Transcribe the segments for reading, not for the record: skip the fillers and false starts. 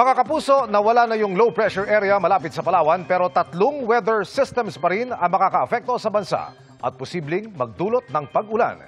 Mga kapuso, nawala na yung low pressure area malapit sa Palawan pero tatlong weather systems pa rin ang makakaapekto sa bansa at posibleng magdulot ng pag-ulan.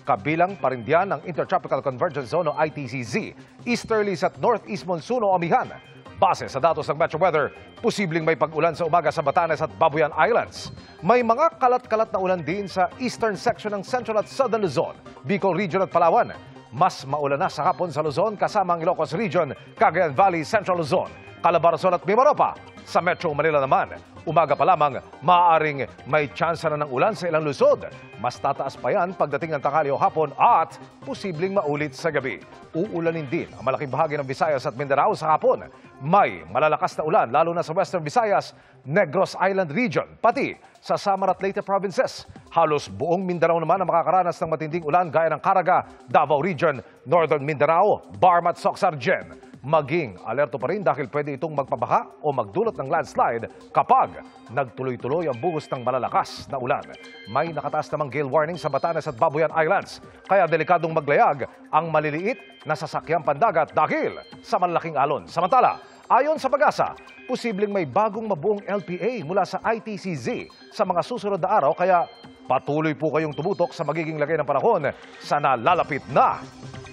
Kabilang pa rin diyan ang Intertropical Convergence Zone o ITCZ, Easterlies at Northeast Monsoon o Amihan. Base sa datos ng Metro Weather, posibleng may pag-ulan sa umaga sa Batanes at Babuyan Islands. May mga kalat-kalat na ulan din sa eastern section ng Central at Southern Luzon, Bicol Region at Palawan. Mas maulan na sa hapon sa Luzon kasama ang Ilocos Region, Cagayan Valley, Central Luzon, Calabarzon at Mimaropa. Sa Metro Manila naman, umaga pa lamang maaaring may tsansa na ng ulan sa ilang lungsod. Mas tataas pa yan pagdating ng tanghali o hapon at posibleng maulit sa gabi. Uulanin din ang malaking bahagi ng Visayas at Mindanao sa hapon. May malalakas na ulan lalo na sa Western Visayas, Negros Island Region, pati sa Samar at Leyte provinces. Halos buong Mindanao naman ang makakaranas ng matinding ulan gaya ng Caraga, Davao Region, Northern Mindanao, Barma at Soxargen. Maging alerto pa rin dahil pwede itong magpabaha o magdulot ng landslide kapag nagtuloy-tuloy ang buhos ng malalakas na ulan. May nakataas namang gale warning sa Batanes at Babuyan Islands, kaya delikadong maglayag ang maliliit na sasakyang pandagat dahil sa malalaking alon. Samantala, ayon sa Pag-asa, posibleng may bagong mabuong LPA mula sa ITCZ sa mga susunod na araw, kaya patuloy po kayong tumutok sa magiging lagay ng panahon sa nalalapit na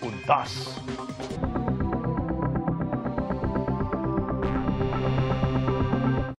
undas.